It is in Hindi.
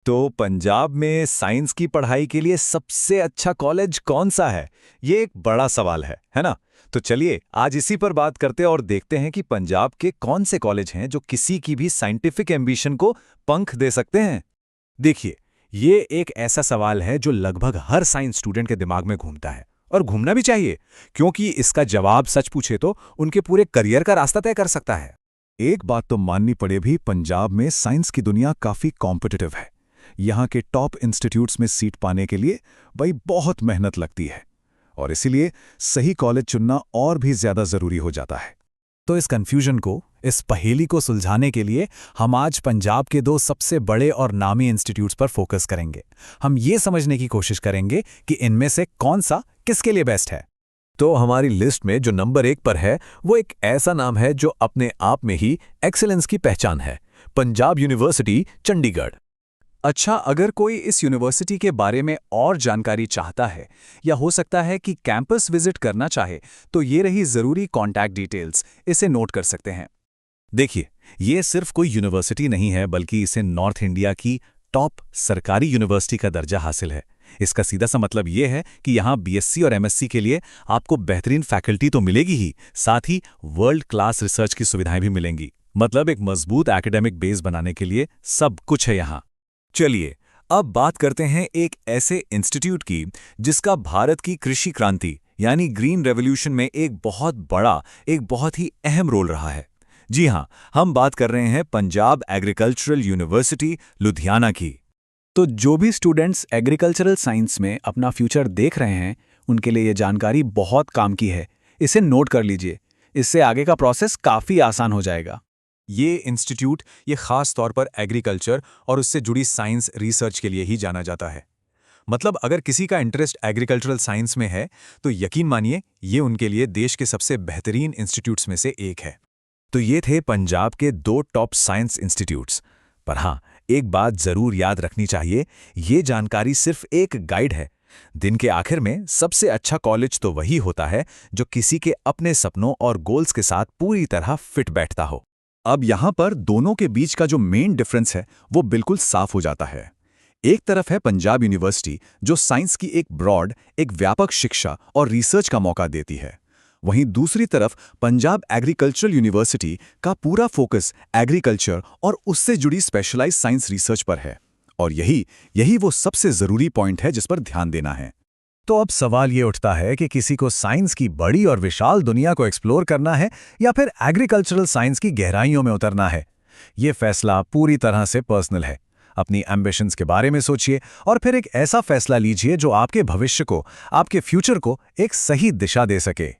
तो पंजाब में साइंस की पढ़ाई के लिए सबसे अच्छा कॉलेज कौन सा है? ये एक बड़ा सवाल है ना? तो चलिए आज इसी पर बात करते हैं और देखते हैं कि पंजाब के कौन से कॉलेज हैं जो किसी की भी साइंटिफिक एम्बिशन को पंख दे सकते हैं। देखिए, ये एक ऐसा सवाल है जो लगभग हर साइंस स्टूडेंट के दिमाग में घूमता है और घूमना भी चाहिए, क्योंकि इसका जवाब सच पूछे तो उनके पूरे करियर का रास्ता तय कर सकता है। एक बात तो माननी पड़े भी, पंजाब में साइंस की दुनिया काफ़ी कॉम्पिटिटिव है। यहाँ के टॉप इंस्टीट्यूट्स में सीट पाने के लिए भाई बहुत मेहनत लगती है और इसीलिए सही कॉलेज चुनना और भी ज़्यादा ज़रूरी हो जाता है। तो इस कन्फ्यूजन को, इस पहेली को सुलझाने के लिए हम आज पंजाब के दो सबसे बड़े और नामी इंस्टीट्यूट्स पर फोकस करेंगे। हम ये समझने की कोशिश करेंगे कि इनमें से कौन सा किसके लिए बेस्ट है। तो हमारी लिस्ट में जो नंबर 1 पर है वो एक ऐसा नाम है जो अपने आप में ही एक्सीलेंस की पहचान है, पंजाब यूनिवर्सिटी चंडीगढ़। अच्छा, अगर कोई इस यूनिवर्सिटी के बारे में और जानकारी चाहता है या हो सकता है कि कैंपस विजिट करना चाहे, तो ये रही ज़रूरी कॉन्टैक्ट डिटेल्स, इसे नोट कर सकते हैं। देखिए, ये सिर्फ कोई यूनिवर्सिटी नहीं है, बल्कि इसे नॉर्थ इंडिया की टॉप सरकारी यूनिवर्सिटी का दर्जा हासिल है। इसका सीधा सा मतलब ये है कि यहाँ बीएससी और एमएससी के लिए आपको बेहतरीन फैकल्टी तो मिलेगी ही, साथ ही वर्ल्ड क्लास रिसर्च की सुविधाएं भी मिलेंगी। मतलब एक मजबूत एकेडमिक बेस बनाने के लिए सब कुछ है यहाँ। चलिए अब बात करते हैं एक ऐसे इंस्टीट्यूट की जिसका भारत की कृषि क्रांति यानी ग्रीन रेवोल्यूशन में एक बहुत ही अहम रोल रहा है। जी हाँ, हम बात कर रहे हैं पंजाब एग्रीकल्चरल यूनिवर्सिटी लुधियाना की। तो जो भी स्टूडेंट्स एग्रीकल्चरल साइंस में अपना फ्यूचर देख रहे हैं, उनके लिए ये जानकारी बहुत काम की है। इसे नोट कर लीजिए, इससे आगे का प्रोसेस काफ़ी आसान हो जाएगा। ये इंस्टीट्यूट ये खास तौर पर एग्रीकल्चर और उससे जुड़ी साइंस रिसर्च के लिए ही जाना जाता है। मतलब अगर किसी का इंटरेस्ट एग्रीकल्चरल साइंस में है तो यकीन मानिए ये उनके लिए देश के सबसे बेहतरीन इंस्टीट्यूट्स में से एक है। तो ये थे पंजाब के दो टॉप साइंस इंस्टीट्यूट्स। पर हाँ, एक बात जरूर याद रखनी चाहिए, ये जानकारी सिर्फ एक गाइड है। दिन के आखिर में सबसे अच्छा कॉलेज तो वही होता है जो किसी के अपने सपनों और गोल्स के साथ पूरी तरह फिट बैठता हो। अब यहाँ पर दोनों के बीच का जो मेन डिफरेंस है वो बिल्कुल साफ हो जाता है। एक तरफ है पंजाब यूनिवर्सिटी जो साइंस की एक व्यापक शिक्षा और रिसर्च का मौका देती है। वहीं दूसरी तरफ पंजाब एग्रीकल्चरल यूनिवर्सिटी का पूरा फोकस एग्रीकल्चर और उससे जुड़ी स्पेशलाइज्ड साइंस रिसर्च पर है। और यही वो सबसे ज़रूरी पॉइंट है जिस पर ध्यान देना है। तो अब सवाल ये उठता है कि किसी को साइंस की बड़ी और विशाल दुनिया को एक्सप्लोर करना है या फिर एग्रीकल्चरल साइंस की गहराइयों में उतरना है। ये फैसला पूरी तरह से पर्सनल है। अपनी एम्बिशंस के बारे में सोचिए और फिर एक ऐसा फैसला लीजिए जो आपके भविष्य को, आपके फ्यूचर को एक सही दिशा दे सके।